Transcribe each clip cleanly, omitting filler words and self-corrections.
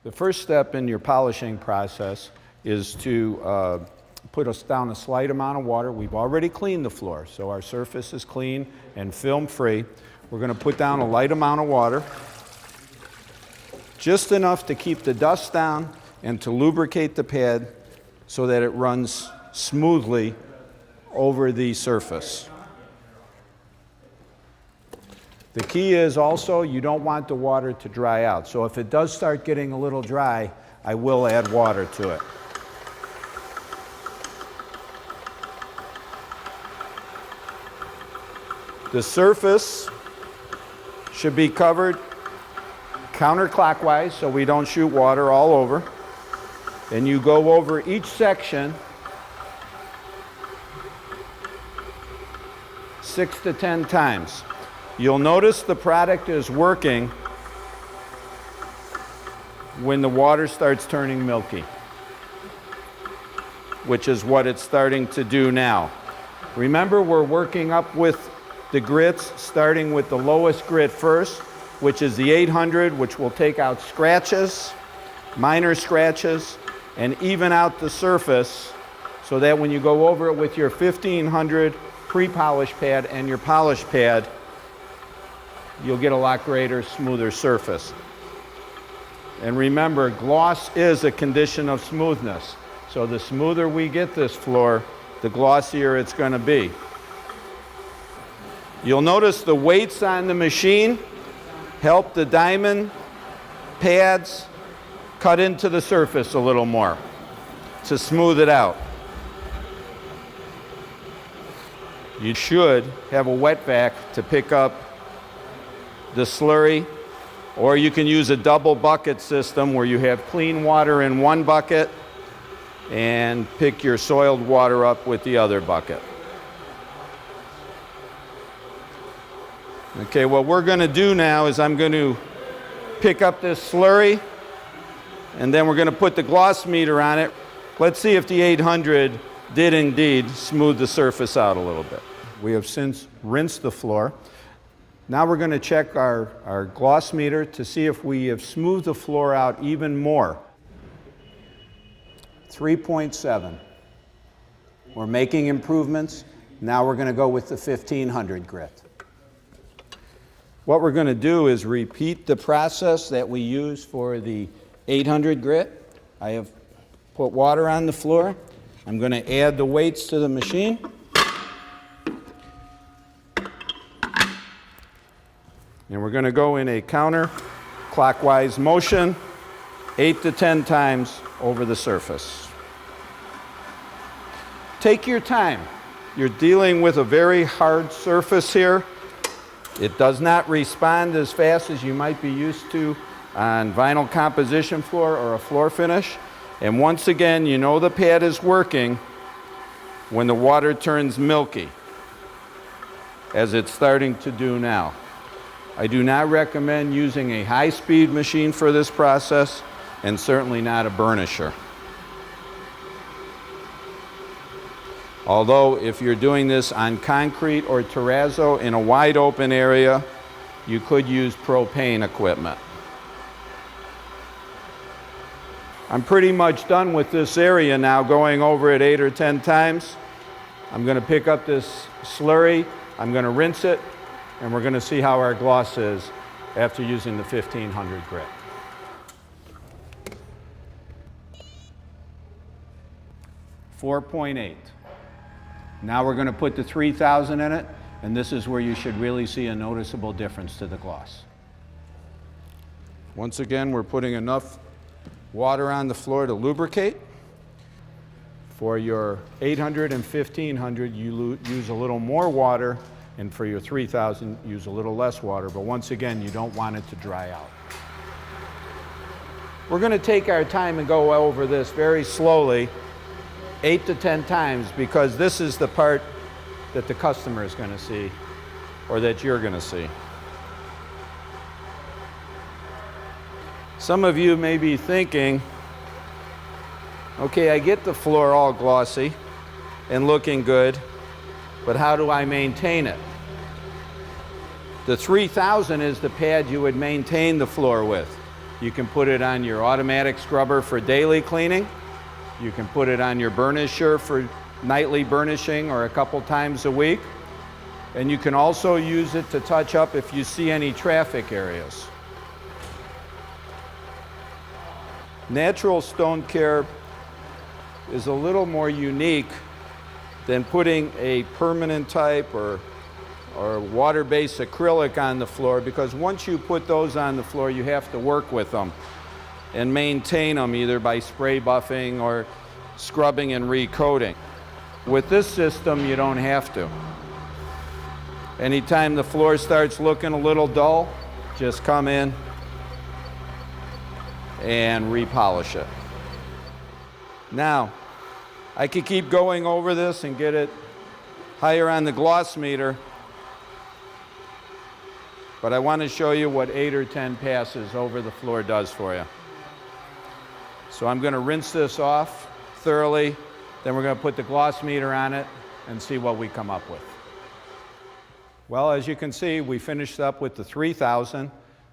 The first step in your polishing process is to put down a slight amount of water. We've already cleaned the floor, so our surface is clean and film-free. We're going to put down a light amount of water, just enough to keep the dust down and to lubricate the pad so that it runs smoothly over the surface. The key is also you don't want the water to dry out. So if it does start getting a little dry, I will add water to it. The surface should be covered counterclockwise so we don't shoot water all over. And you go over each section 6 to 10 times. You'll notice the product is working when the water starts turning milky, which is what it's starting to do now. Remember, we're working up with the grits, starting with the lowest grit first, which is the 800, which will take out scratches, minor scratches, and even out the surface so that when you go over it with your 1500 pre-polish pad and your polish pad, you'll get a lot greater, smoother surface. And remember, gloss is a condition of smoothness. So the smoother we get this floor, the glossier it's going to be. You'll notice the weights on the machine help the diamond pads cut into the surface a little more to smooth it out. You should have a wet vac to pick up the slurry, or you can use a double bucket system where you have clean water in one bucket and pick your soiled water up with the other bucket. Okay, what we're going to do now is I'm going to pick up this slurry and then we're going to put the gloss meter on it. Let's see if the 800 did indeed smooth the surface out a little bit. We have since rinsed the floor. Now we're going to check our gloss meter to see if we have smoothed the floor out even more. 3.7. We're making improvements. Now we're going to go with the 1500 grit. What we're going to do is repeat the process that we use for the 800 grit. I have put water on the floor. I'm going to add the weights to the machine. And we're going to go in a counterclockwise motion 8 to 10 times over the surface. Take your time. You're dealing with a very hard surface here. It does not respond as fast as you might be used to on vinyl composition floor or a floor finish. And once again, you know the pad is working when the water turns milky, as it's starting to do now. I do not recommend using a high-speed machine for this process, and certainly not a burnisher. Although, if you're doing this on concrete or terrazzo in a wide open area, you could use propane equipment. I'm pretty much done with this area now, going over it 8 or 10 times. I'm going to pick up this slurry, I'm going to rinse it, and we're going to see how our gloss is after using the 1500 grit. .8. Now we're going to put the 3000 in it, and this is where you should really see a noticeable difference to the gloss. Once again, we're putting enough water on the floor to lubricate. For your 800 and 1500, you use a little more water, and for your 3000, use a little less water, but once again, you don't want it to dry out. We're going to take our time and go over this very slowly, 8 to 10 times, because this is the part that the customer is going to see, or that you're going to see. Some of you may be thinking, okay, I get the floor all glossy and looking good, but how do I maintain it? The 3000 is the pad you would maintain the floor with. You can put it on your automatic scrubber for daily cleaning. You can put it on your burnisher for nightly burnishing or a couple times a week. And you can also use it to touch up if you see any traffic areas. Natural stone care is a little more unique than putting a permanent type or water-based acrylic on the floor, because once you put those on the floor, you have to work with them and maintain them either by spray buffing or scrubbing and recoating. With this system, you don't have to. Anytime the floor starts looking a little dull, just come in and repolish it. Now, I could keep going over this and get it higher on the gloss meter, but I want to show you what 8 or 10 passes over the floor does for you. So I'm going to rinse this off thoroughly, then we're going to put the gloss meter on it and see what we come up with. Well, as you can see, we finished up with the 3000.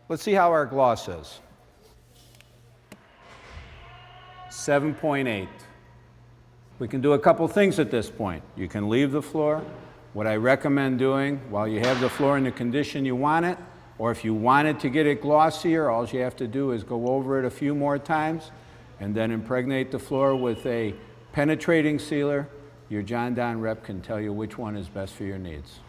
Let's see how our gloss is. 7.8. We can do a couple things at this point. You can leave the floor. What I recommend doing while you have the floor in the condition you want it, or if you wanted to get it glossier, all you have to do is go over it a few more times and then impregnate the floor with a penetrating sealer. Your John Don rep can tell you which one is best for your needs.